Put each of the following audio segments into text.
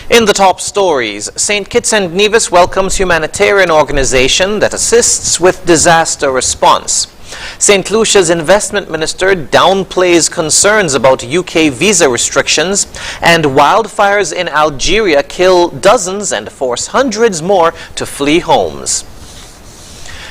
In the top stories, St. Kitts and Nevis welcomes humanitarian organization that assists with disaster response. St. Lucia's investment minister downplays concerns about UK visa restrictions, and wildfires in Algeria kill dozens and force hundreds more to flee homes.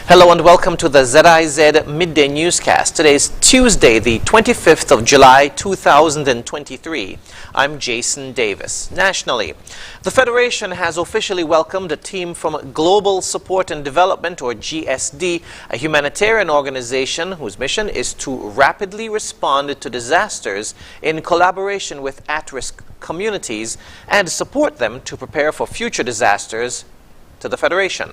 Hello and welcome to the ZIZ Midday Newscast. Today is Tuesday, the 25th of July, 2023. I'm Jason Davis. Nationally, the Federation has officially welcomed a team from Global Support and Development, or GSD, a humanitarian organization whose mission is to rapidly respond to disasters in collaboration with at-risk communities and support them to prepare for future disasters to the Federation.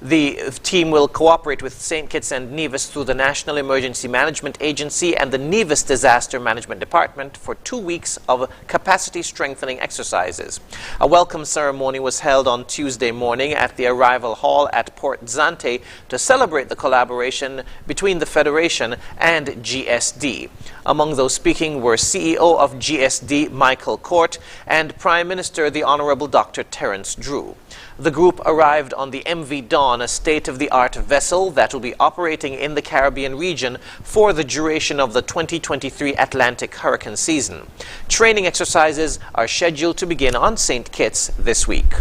The team will cooperate with St. Kitts and Nevis through the National Emergency Management Agency and the Nevis Disaster Management Department for 2 weeks of capacity strengthening exercises. A welcome ceremony was held on Tuesday morning at the Arrival Hall at Port Zante to celebrate the collaboration between the Federation and GSD. Among those speaking were CEO of GSD Michael Court and Prime Minister the Honorable Dr. Terence Drew. The group arrived on the MV Dawn, a state-of-the-art vessel that will be operating in the Caribbean region for the duration of the 2023 Atlantic hurricane season. Training exercises are scheduled to begin on St. Kitts this week.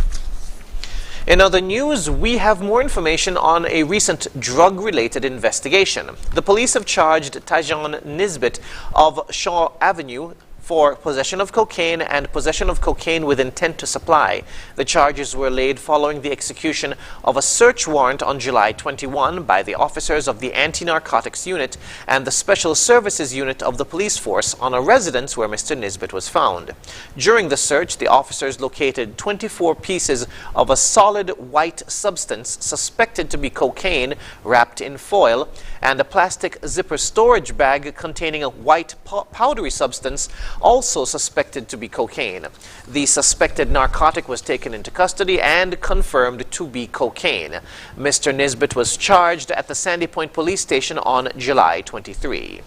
In other news, we have more information on a recent drug-related investigation. The police have charged Tajon Nisbet of Shaw Avenue for possession of cocaine and possession of cocaine with intent to supply. The charges were laid following the execution of a search warrant on July 21 by the officers of the Anti-Narcotics Unit and the Special Services Unit of the police force on a residence where Mr. Nisbet was found. During the search, the officers located 24 pieces of a solid white substance suspected to be cocaine wrapped in foil and a plastic zipper storage bag containing a white powdery substance also suspected to be cocaine. The suspected narcotic was taken into custody and confirmed to be cocaine. Mr. Nisbet was charged at the Sandy Point Police Station on July 23.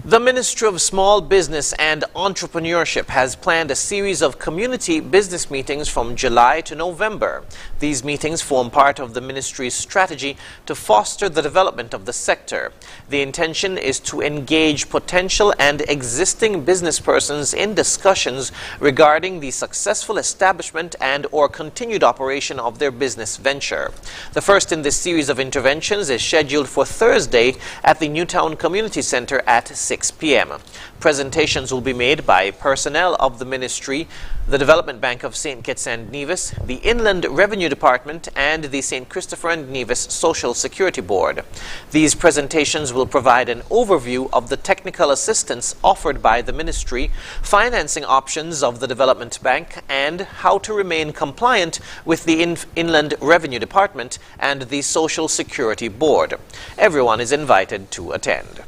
The Ministry of Small Business and Entrepreneurship has planned a series of community business meetings from July to November. These meetings form part of the ministry's strategy to foster the development of the sector. The intention is to engage potential and existing business persons in discussions regarding the successful establishment and/or continued operation of their business venture. The first in this series of interventions is scheduled for Thursday at the Newtown Community Center at 6 p.m. Presentations will be made by personnel of the Ministry, the Development Bank of St. Kitts and Nevis, the Inland Revenue Department, and the St. Christopher and Nevis Social Security Board. These presentations will provide an overview of the technical assistance offered by the Ministry, financing options of the Development Bank, and how to remain compliant with the Inland Revenue Department and the Social Security Board. Everyone is invited to attend.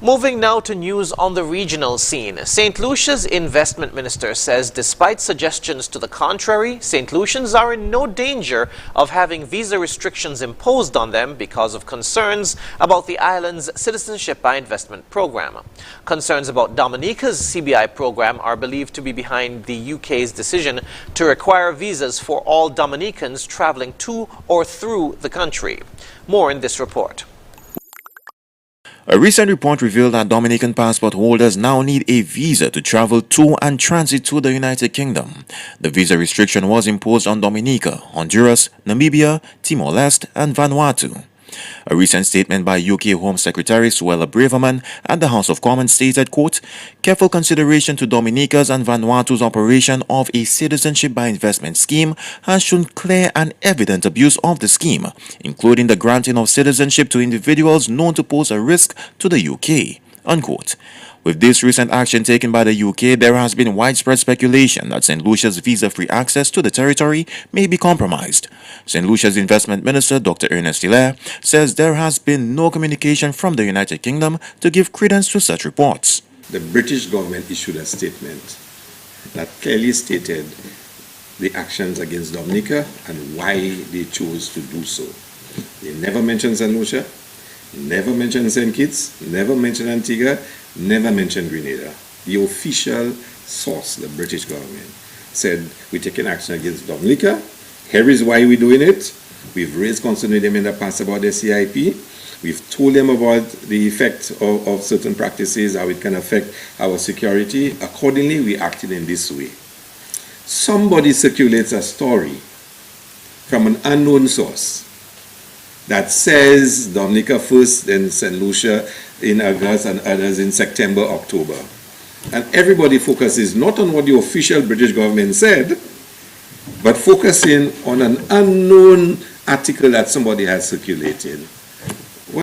Moving now to news on the regional scene. St. Lucia's investment minister says despite suggestions to the contrary, St. Lucians are in no danger of having visa restrictions imposed on them because of concerns about the island's citizenship by investment program. Concerns about Dominica's CBI program are believed to be behind the UK's decision to require visas for all Dominicans traveling to or through the country. More in this report. A recent report revealed that Dominican passport holders now need a visa to travel to and transit to the United Kingdom. The visa restriction was imposed on Dominica, Honduras, Namibia, Timor-Leste, and Vanuatu. A recent statement by UK Home Secretary Suella Braverman at the House of Commons stated, quote, "Careful consideration to Dominica's and Vanuatu's operation of a citizenship by investment scheme has shown clear and evident abuse of the scheme, including the granting of citizenship to individuals known to pose a risk to the UK," unquote. With this recent action taken by the UK, there has been widespread speculation that St. Lucia's visa-free access to the territory may be compromised. St. Lucia's Investment Minister, Dr. Ernest Hilaire, says there has been no communication from the United Kingdom to give credence to such reports. The British government issued a statement that clearly stated the actions against Dominica and why they chose to do so. They never mentioned St. Lucia, never mentioned St. Kitts, never mentioned Antigua, never mentioned Grenada. The official source, the British government, said, we're taking action against Dominica. Here is why we're doing it. We've raised concern with them in the past about the CIP. We've told them about the effect of certain practices, how it can affect our security. Accordingly, we acted in this way. Somebody circulates a story from an unknown source that says Dominica first, then St. Lucia in August, and others in September, October. And everybody focuses not on what the official British government said, but focusing on an unknown article that somebody has circulated.